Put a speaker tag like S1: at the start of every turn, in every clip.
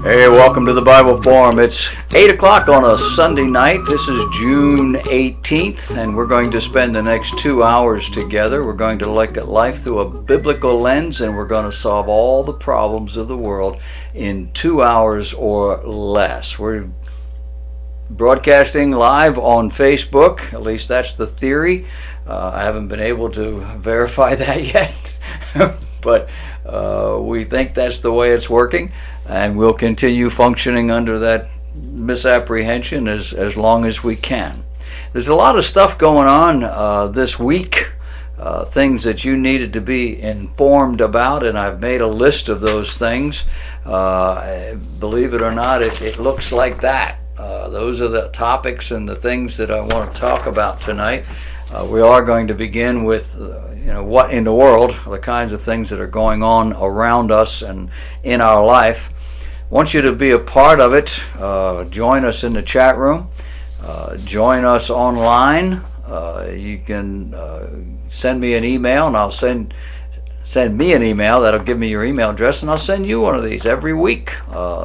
S1: Hey, welcome to the Bible Forum. It's 8 o'clock on a Sunday night. This is June 18th, and we're going to spend the next 2 hours together. We're going to look at life through a biblical lens, and we're going to solve all the problems of the world in 2 hours or less. We're broadcasting live on Facebook. At least that's the theory. I haven't been able to verify that yet, but we think that's the way it's working. And we'll continue functioning under that misapprehension as long as we can. There's a lot of stuff going on this week, things that you needed to be informed about, and I've made a list of those things. Believe it or not, it looks like that. Those are the topics and the things that I want to talk about tonight. We are going to begin with what in the world, the kinds of things that are going on around us and in our life. Want you to be a part of it. Join us in the chat room. Join us online. You can send me an email, and I'll send me an email. That'll give me your email address, and I'll send you one of these every week.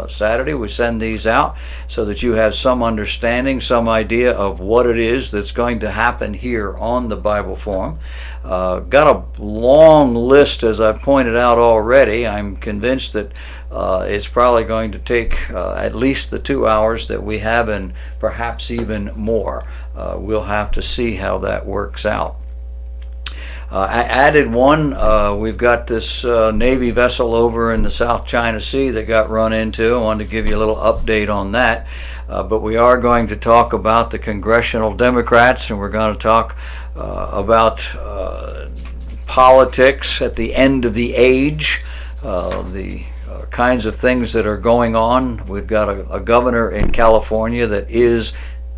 S1: Saturday we send these out so that you have some understanding, some idea of what it is that's going to happen here on the Bible Forum. Got a long list, as I pointed out already. I'm convinced that it's probably going to take at least the 2 hours that we have, and perhaps even more. We'll have to see how that works out. I added one. We've got this Navy vessel over in the South China Sea that got run into. I wanted to give you a little update on that. But we are going to talk about the congressional Democrats, and we're going to talk about politics at the end of the age, the kinds of things that are going on. We've got a governor in California that is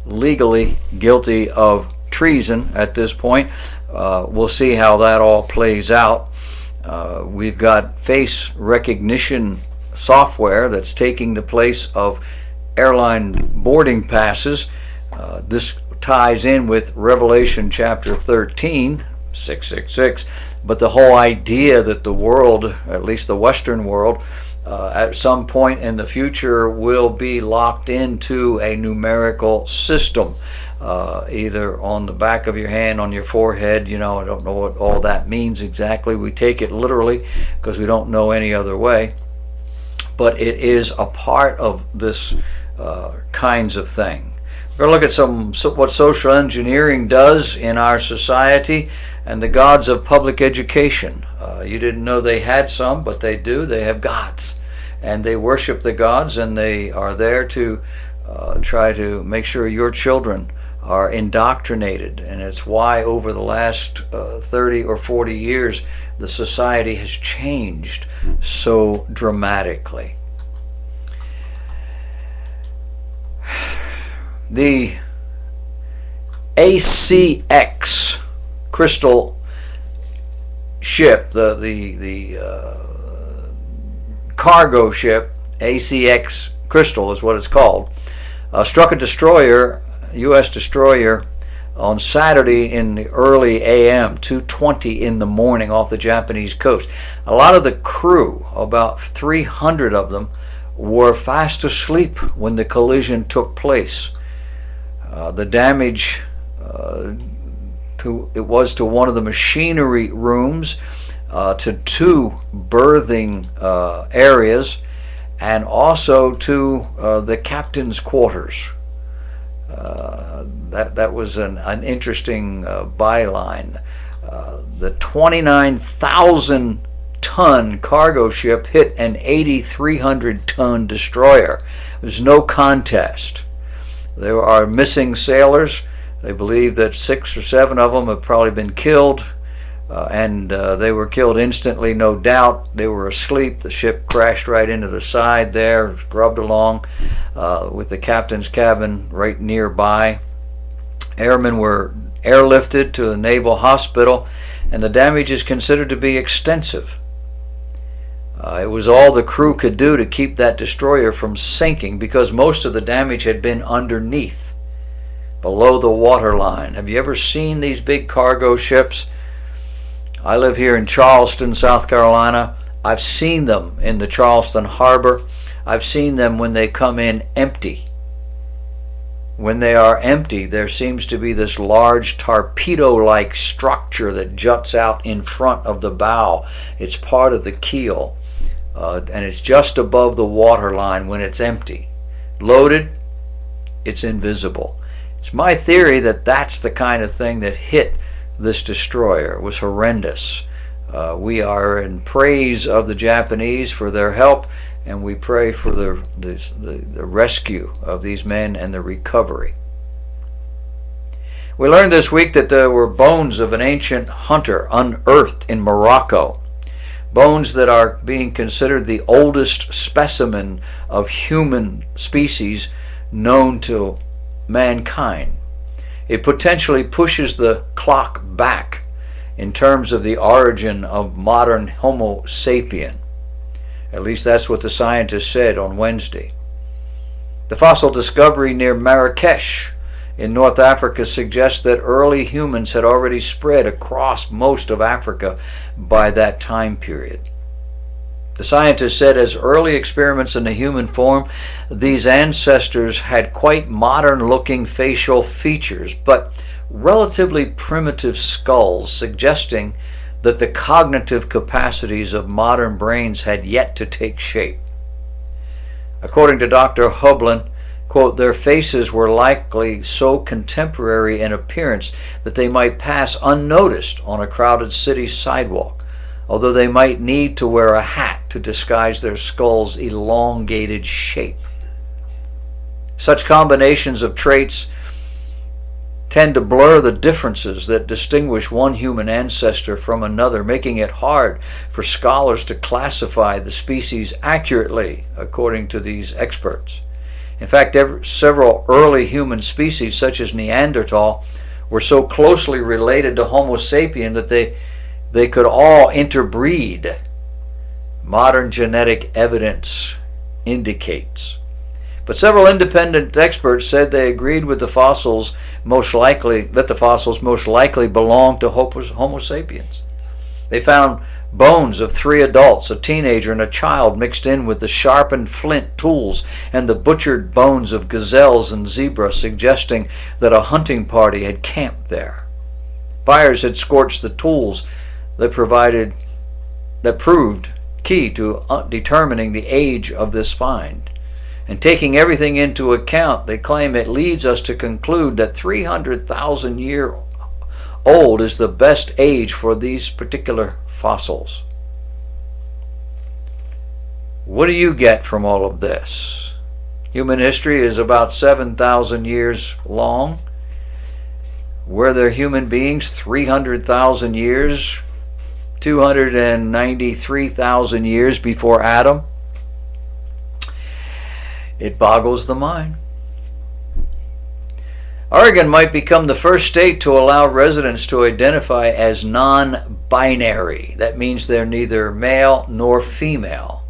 S1: legally guilty of treason at this point. We'll see how that all plays out. We've got face recognition software that's taking the place of airline boarding passes. This ties in with Revelation chapter 13, 666, but the whole idea that the world, at least the Western world, at some point in the future will be locked into a numerical system, either on the back of your hand, on your forehead. I don't know what all that means exactly. We take it literally because we don't know any other way. But it is a part of this kinds of thing. We're going to look at what social engineering does in our society and the gods of public education. You didn't know they had some, but they do. They have gods, and they worship the gods, and they are there to try to make sure your children are indoctrinated. And it's why over the last 30 or 40 years the society has changed so dramatically. The ACX Crystal Ship, the cargo ship, ACX Crystal is what it's called, struck a destroyer, U.S. destroyer, on Saturday in the early a.m., 2:20 in the morning off the Japanese coast. A lot of the crew, about 300 of them, were fast asleep when the collision took place. The damage was to one of the machinery rooms, to two berthing areas, and also to the captain's quarters. That was an interesting byline. The 29,000 ton cargo ship hit an 8,300 ton destroyer. There's no contest. There are missing sailors. They believe that 6 or 7 of them have probably been killed, and they were killed instantly, no doubt. They were asleep. The ship crashed right into the side there, scrubbed along with the captain's cabin right nearby. Airmen were airlifted to the naval hospital, and the damage is considered to be extensive. It was all the crew could do to keep that destroyer from sinking, because most of the damage had been underneath, below the waterline. Have you ever seen these big cargo ships? I live here in Charleston, South Carolina. I've seen them in the Charleston Harbor. I've seen them when they come in empty. When they are empty, there seems to be this large torpedo-like structure that juts out in front of the bow. It's part of the keel, and it's just above the waterline when it's empty. Loaded, it's invisible. It's my theory that that's the kind of thing that hit this destroyer. It was horrendous. We are in praise of the Japanese for their help, and we pray for the rescue of these men and the recovery. We learned this week that there were bones of an ancient hunter unearthed in Morocco. Bones that are being considered the oldest specimen of human species known to mankind. It potentially pushes the clock back in terms of the origin of modern Homo sapien. At least that's what the scientists said on Wednesday. The fossil discovery near Marrakesh in North Africa suggests that early humans had already spread across most of Africa by that time period. The scientists said as early experiments in the human form, these ancestors had quite modern-looking facial features, but relatively primitive skulls, suggesting that the cognitive capacities of modern brains had yet to take shape. According to Dr. Hublin, quote, their faces were likely so contemporary in appearance that they might pass unnoticed on a crowded city sidewalk, although they might need to wear a hat to disguise their skull's elongated shape. Such combinations of traits tend to blur the differences that distinguish one human ancestor from another, making it hard for scholars to classify the species accurately, according to these experts. In fact, several early human species, such as Neanderthal, were so closely related to Homo sapien that they could all interbreed. Modern genetic evidence indicates. But several independent experts said they agreed with the fossils most likely belong to Homo sapiens. They found bones of 3 adults, a teenager and a child, mixed in with the sharpened flint tools and the butchered bones of gazelles and zebras, suggesting that a hunting party had camped there. Fires had scorched the tools that proved key to determining the age of this find. And taking everything into account, they claim it leads us to conclude that 300,000 years old is the best age for these particular fossils. What do you get from all of this? Human history is about 7,000 years long. Were there human beings 300,000 years, 293,000 years before Adam? It boggles the mind. Oregon might become the first state to allow residents to identify as non-binary. That means they're neither male nor female.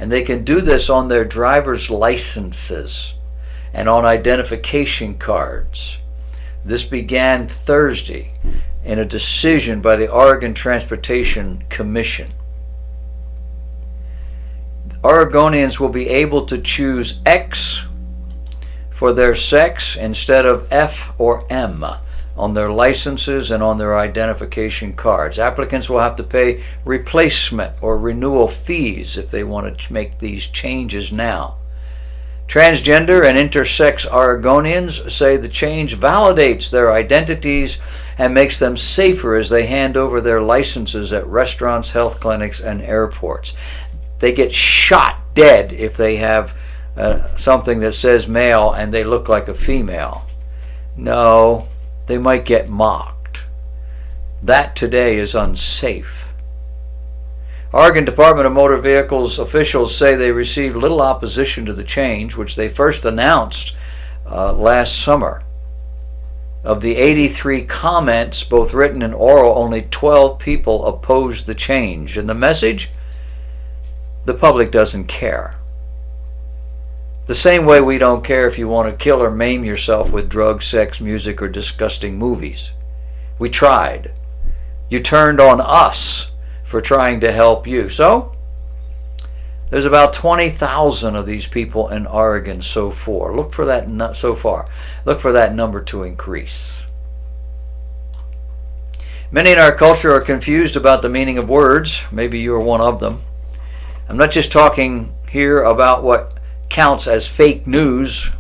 S1: And they can do this on their driver's licenses and on identification cards. This began Thursday in a decision by the Oregon Transportation Commission. Oregonians will be able to choose X for their sex instead of F or M on their licenses and on their identification cards. Applicants will have to pay replacement or renewal fees if they want to make these changes now. Transgender and intersex Oregonians say the change validates their identities and makes them safer as they hand over their licenses at restaurants, health clinics, and airports. They get shot dead if they have something that says male and they look like a female. No, they might get mocked. That today is unsafe. Oregon Department of Motor Vehicles officials say they received little opposition to the change, which they first announced last summer. Of the 83 comments, both written and oral, only 12 people opposed the change. And the message? The public doesn't care. The same way we don't care if you want to kill or maim yourself with drugs, sex, music, or disgusting movies. We tried. You turned on us for trying to help you. So, There's about 20,000 of these people in Oregon so far. Look for that Look for that number to increase. Many in our culture are confused about the meaning of words. Maybe you are one of them. I'm not just talking here about what counts as fake news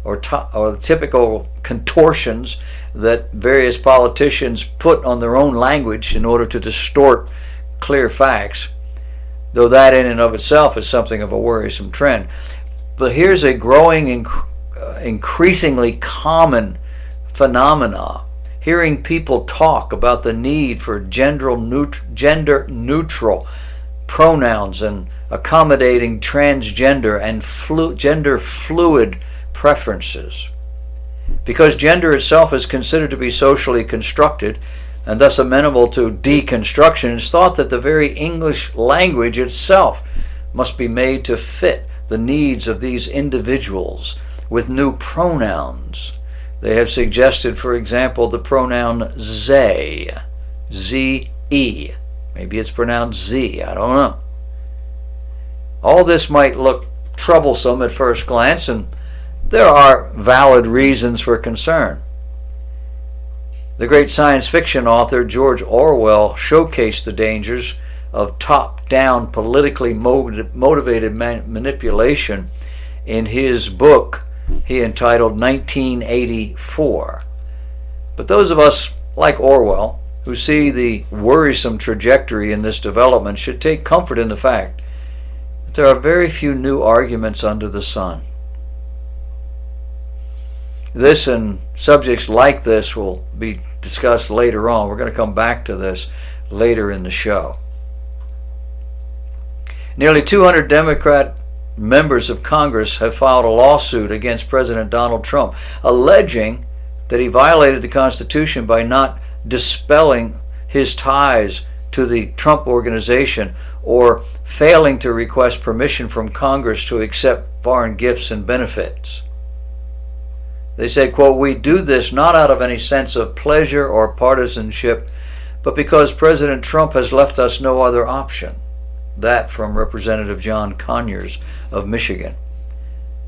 S1: or the typical contortions that various politicians put on their own language in order to distort clear facts, though that in and of itself is something of a worrisome trend. But here's a growing, increasingly common phenomena. Hearing people talk about the need for gender neutral pronouns and accommodating transgender and gender fluid preferences. Because gender itself is considered to be socially constructed and thus amenable to deconstruction, it's thought that the very English language itself must be made to fit the needs of these individuals with new pronouns. They have suggested, for example, the pronoun they, Z-E. Maybe it's pronounced Z, I don't know. All this might look troublesome at first glance, and there are valid reasons for concern. The great science fiction author George Orwell showcased the dangers of top-down politically motivated manipulation in his book he entitled 1984. But those of us, like Orwell, who see the worrisome trajectory in this development should take comfort in the fact that there are very few new arguments under the sun. This and subjects like this will be discussed later on. We're going to come back to this later in the show. Nearly 200 Democrat members of Congress have filed a lawsuit against President Donald Trump, alleging that he violated the Constitution by not dispelling his ties to the Trump Organization or failing to request permission from Congress to accept foreign gifts and benefits. They say, quote, "We do this not out of any sense of pleasure or partisanship, but because President Trump has left us no other option." That from Representative John Conyers of Michigan,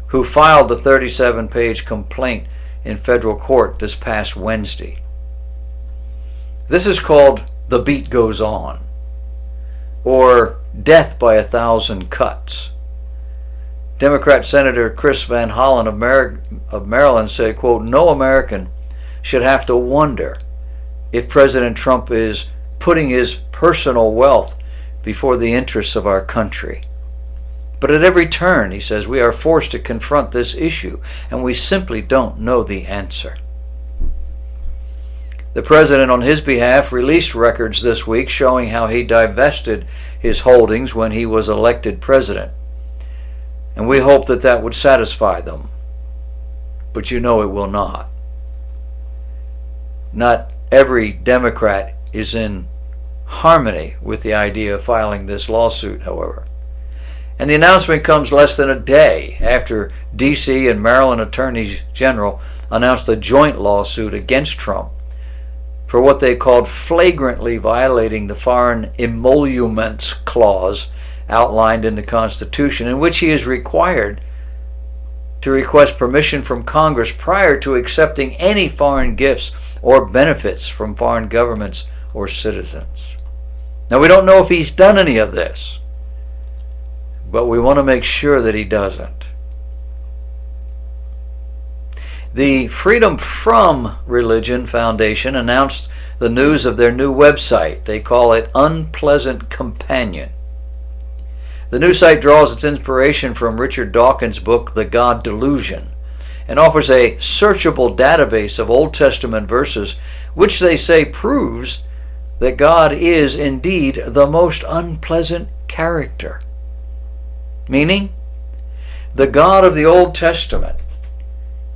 S1: who filed the 37-page complaint in federal court this past Wednesday. This is called "The Beat Goes On," or "Death by 1,000 Cuts." Democrat Senator Chris Van Hollen of Maryland said, quote, "No American should have to wonder if President Trump is putting his personal wealth before the interests of our country. But at every turn," he says, "we are forced to confront this issue, and we simply don't know the answer." The president, on his behalf, released records this week showing how he divested his holdings when he was elected president. And we hope that that would satisfy them. But you know it will not. Not every Democrat is in harmony with the idea of filing this lawsuit, however. And the announcement comes less than a day after D.C. and Maryland attorneys general announced a joint lawsuit against Trump for what they called flagrantly violating the Foreign Emoluments Clause outlined in the Constitution, in which he is required to request permission from Congress prior to accepting any foreign gifts or benefits from foreign governments or citizens. Now, we don't know if he's done any of this, but we want to make sure that he doesn't. The Freedom From Religion Foundation announced the news of their new website. They call it Unpleasant Companion. The new site draws its inspiration from Richard Dawkins' book, The God Delusion, and offers a searchable database of Old Testament verses, which they say proves that God is indeed the most unpleasant character. Meaning, the God of the Old Testament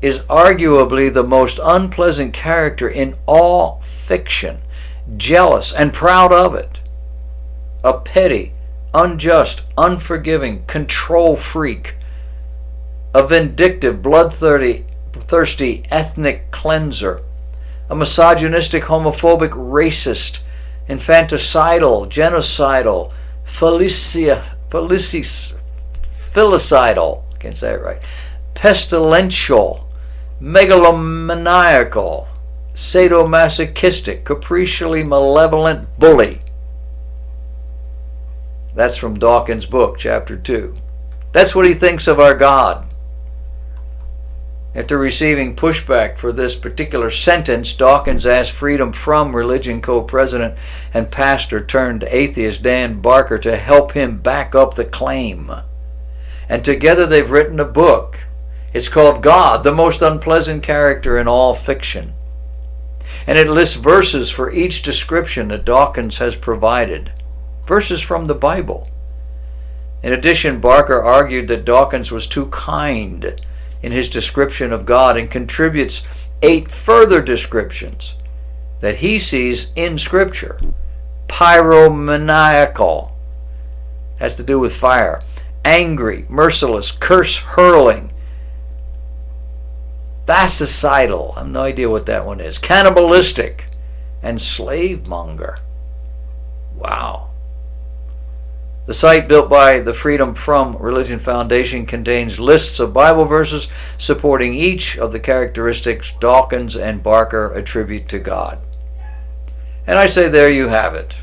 S1: is arguably the most unpleasant character in all fiction, jealous and proud of it, a petty, unjust, unforgiving control freak, a vindictive, bloodthirsty ethnic cleanser, a misogynistic, homophobic, racist, infanticidal, genocidal, filicidal, can't say it right, pestilential, megalomaniacal, sadomasochistic, capricially malevolent bully. That's from Dawkins' book, chapter 2. That's what he thinks of our God. After receiving pushback for this particular sentence, Dawkins asked Freedom From Religion co-president and pastor turned atheist Dan Barker to help him back up the claim. And together they've written a book. It's called God, the Most Unpleasant Character in All Fiction. And it lists verses for each description that Dawkins has provided. Verses from the Bible. In addition, Barker argued that Dawkins was too kind in his description of God and contributes 8 further descriptions that he sees in Scripture. Pyromaniacal, has to do with fire. Angry, merciless, curse-hurling. Fascicidal, I have no idea what that one is. Cannibalistic, and slave-monger. Wow. The site built by the Freedom From Religion Foundation contains lists of Bible verses supporting each of the characteristics Dawkins and Barker attribute to God. And I say there you have it.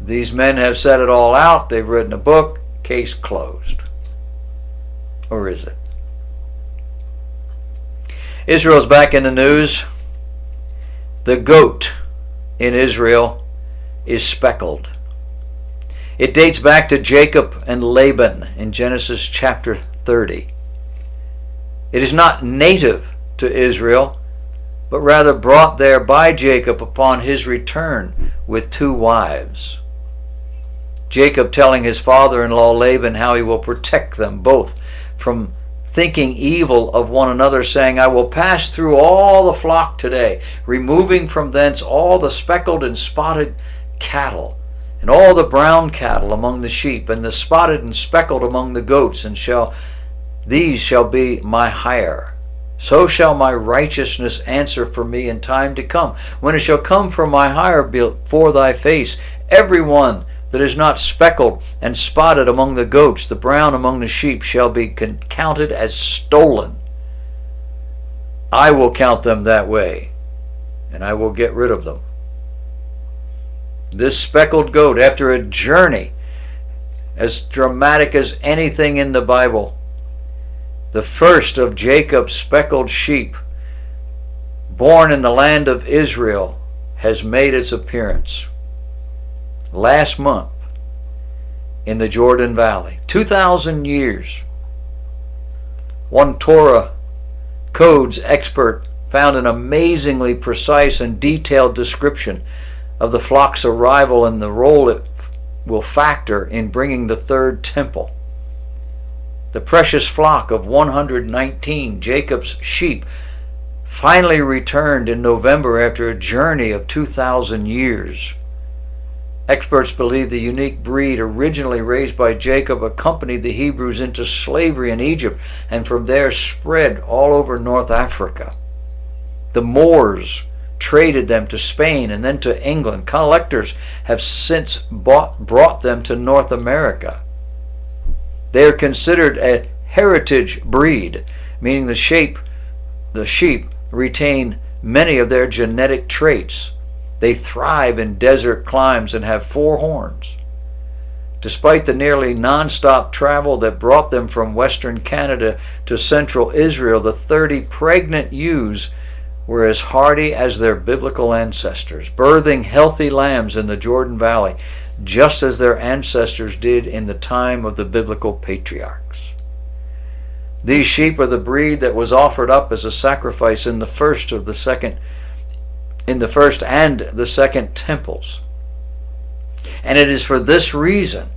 S1: These men have said it all out. They've written a book. Case closed. Or is it? Israel's back in the news. The goat in Israel is speckled. It dates back to Jacob and Laban in Genesis chapter 30. It is not native to Israel, but rather brought there by Jacob upon his return with 2 wives. Jacob telling his father-in-law Laban how he will protect them both from thinking evil of one another, saying, I will pass through all the flock today, removing from thence all the speckled and spotted cattle, and all the brown cattle among the sheep, and the spotted and speckled among the goats, and these shall be my hire. So shall my righteousness answer for me in time to come, when it shall come from my hire before thy face. Every one that is not speckled and spotted among the goats, the brown among the sheep, shall be counted as stolen. I will count them that way, and I will get rid of them. This speckled goat, after a journey as dramatic as anything in the Bible, the first of Jacob's speckled sheep, born in the land of Israel, has made its appearance last month in the Jordan Valley. 2,000 years. One Torah codes expert found an amazingly precise and detailed description of the flock's arrival and the role it will factor in bringing the 3rd temple. The precious flock of 119, Jacob's sheep, finally returned in November after a journey of 2,000 years. Experts believe the unique breed originally raised by Jacob accompanied the Hebrews into slavery in Egypt and from there spread all over North Africa. The Moors traded them to Spain and then to England. Collectors have since brought them to North America. They are considered a heritage breed, meaning the sheep retain many of their genetic traits. They thrive in desert climes and have 4 horns. Despite the nearly non-stop travel that brought them from western Canada to central Israel, the 30 pregnant ewes were as hardy as their biblical ancestors, birthing healthy lambs in the Jordan Valley, just as their ancestors did in the time of the biblical patriarchs. These sheep are the breed that was offered up as a sacrifice in the first and the second temples. And it is for this reason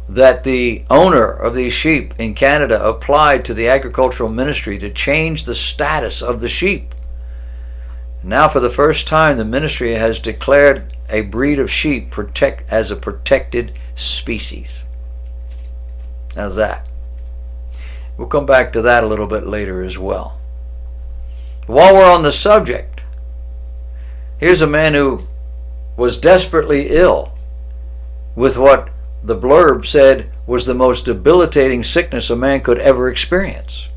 S1: that the owner of these sheep in Canada applied to the agricultural ministry to change the status of the sheep. Now, for the first time, the ministry has declared a breed of sheep as a protected species. How's that? We'll come back to that a little bit later as well. While we're on the subject, here's a man who was desperately ill with what the blurb said was the most debilitating sickness a man could ever experience.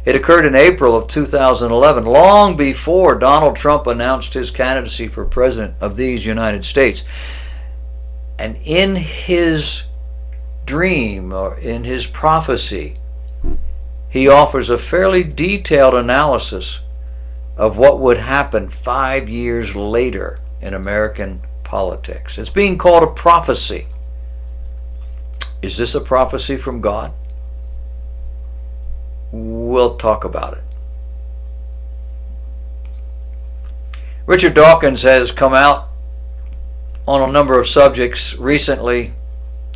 S1: It occurred in April of 2011, long before Donald Trump announced his candidacy for president of these United States. And in his dream, or in his prophecy, he offers a fairly detailed analysis of what would happen 5 years later in American politics. It's being called a prophecy. Is this a prophecy from God? We'll talk about it. Richard Dawkins has come out on a number of subjects. Recently,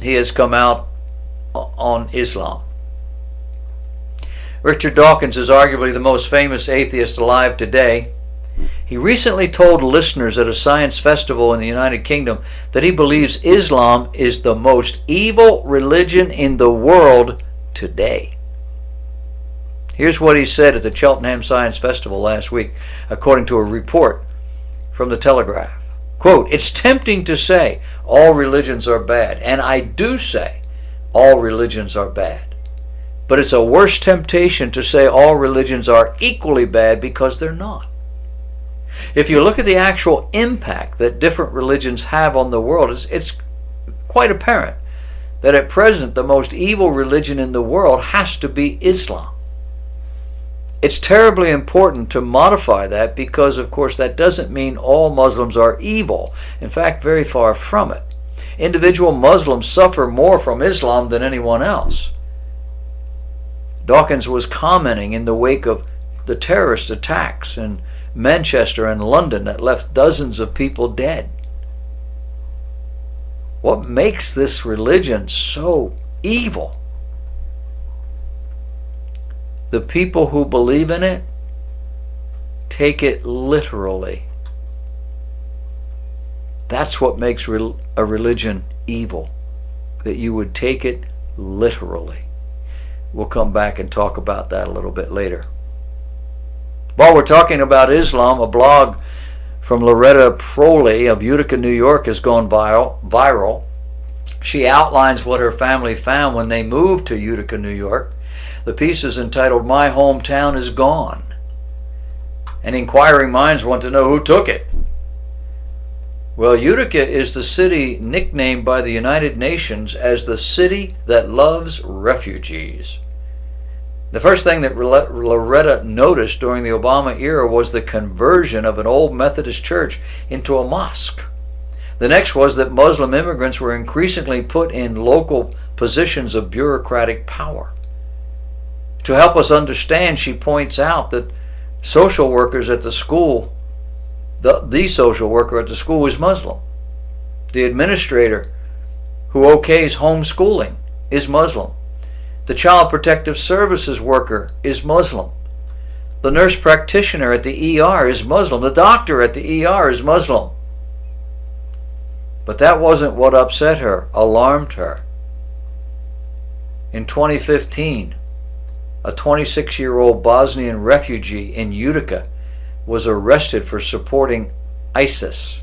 S1: he has come out on Islam. Richard Dawkins is arguably the most famous atheist alive today. He recently told listeners at a science festival in the United Kingdom that he believes Islam is the most evil religion in the world today. Here's what he said at the Cheltenham Science Festival last week, according to a report from the Telegraph. Quote, "It's tempting to say all religions are bad, and I do say all religions are bad. But it's a worse temptation to say all religions are equally bad, because they're not. If you look at the actual impact that different religions have on the world, it's quite apparent that at present the most evil religion in the world has to be Islam. It's terribly important to modify that, because of course that doesn't mean all Muslims are evil. In fact, very far from it. Individual Muslims suffer more from Islam than anyone else." Dawkins was commenting in the wake of the terrorist attacks in Manchester and London that left dozens of people dead. What makes this religion so evil? The people who believe in it take it literally. That's what makes a religion evil, that you would take it literally. We'll come back and talk about that a little bit later. While we're talking about Islam, a blog from Loretta Proley of Utica, New York has gone viral. She outlines what her family found when they moved to Utica, New York. The piece is entitled, "My Hometown is Gone." And inquiring minds want to know who took it. Well, Utica is the city nicknamed by the United Nations as the city that loves refugees. The first thing that Loretta noticed during the Obama era was the conversion of an old Methodist church into a mosque. The next was that Muslim immigrants were increasingly put in local positions of bureaucratic power. To help us understand, she points out that social workers at the school, the social worker at the school is Muslim. The administrator who okays homeschooling is Muslim. The Child Protective Services worker is Muslim. The nurse practitioner at the ER is Muslim. The doctor at the ER is Muslim. But that wasn't what upset her, alarmed her. In 2015, a 26-year-old Bosnian refugee in Utica was arrested for supporting ISIS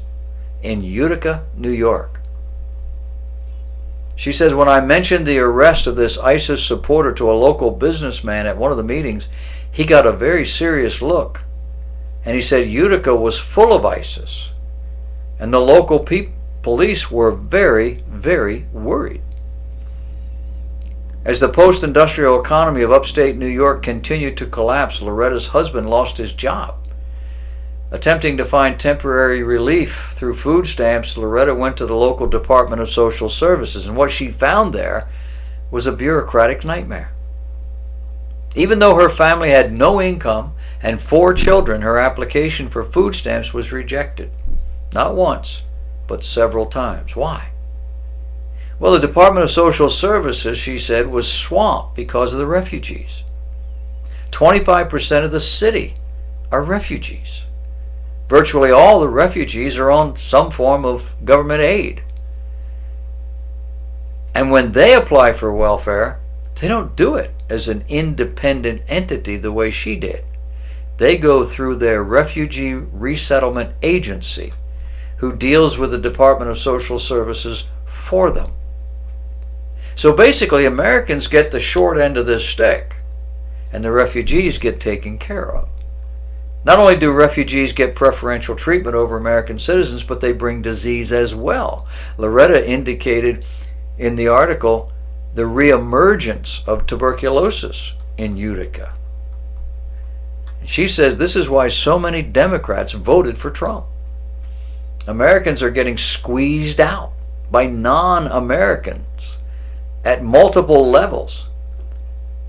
S1: in Utica, New York. She says, "When I mentioned the arrest of this ISIS supporter to a local businessman at one of the meetings, he got a very serious look. And he said Utica was full of ISIS. And the local police were very, very worried." As the post-industrial economy of upstate New York continued to collapse, Loretta's husband lost his job. Attempting to find temporary relief through food stamps, Loretta went to the local Department of Social Services, and what she found there was a bureaucratic nightmare. Even though her family had no income and 4 children, her application for food stamps was rejected. Not once, but several times. Why? Well, the Department of Social Services, she said, was swamped because of the refugees. 25% of the city are refugees. Virtually all the refugees are on some form of government aid. And when they apply for welfare, they don't do it as an independent entity the way she did. They go through their refugee resettlement agency, who deals with the Department of Social Services for them. So basically, Americans get the short end of this stick, and the refugees get taken care of. Not only do refugees get preferential treatment over American citizens, but they bring disease as well. Loretta indicated in the article the reemergence of tuberculosis in Utica. She says this is why so many Democrats voted for Trump. Americans are getting squeezed out by non-Americans at multiple levels.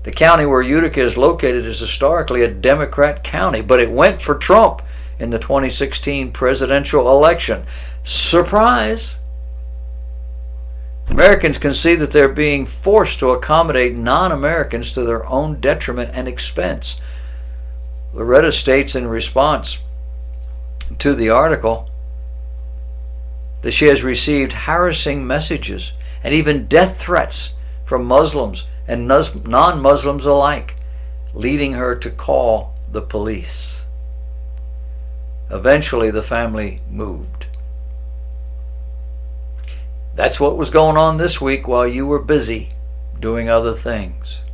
S1: The county where Utica is located is historically a Democrat county, but it went for Trump in the 2016 presidential election. Surprise! Americans can see that they're being forced to accommodate non-Americans to their own detriment and expense. Loretta states in response to the article that she has received harassing messages and even death threats from Muslims and non-Muslims alike, leading her to call the police. Eventually, the family moved. That's what was going on this week while you were busy doing other things.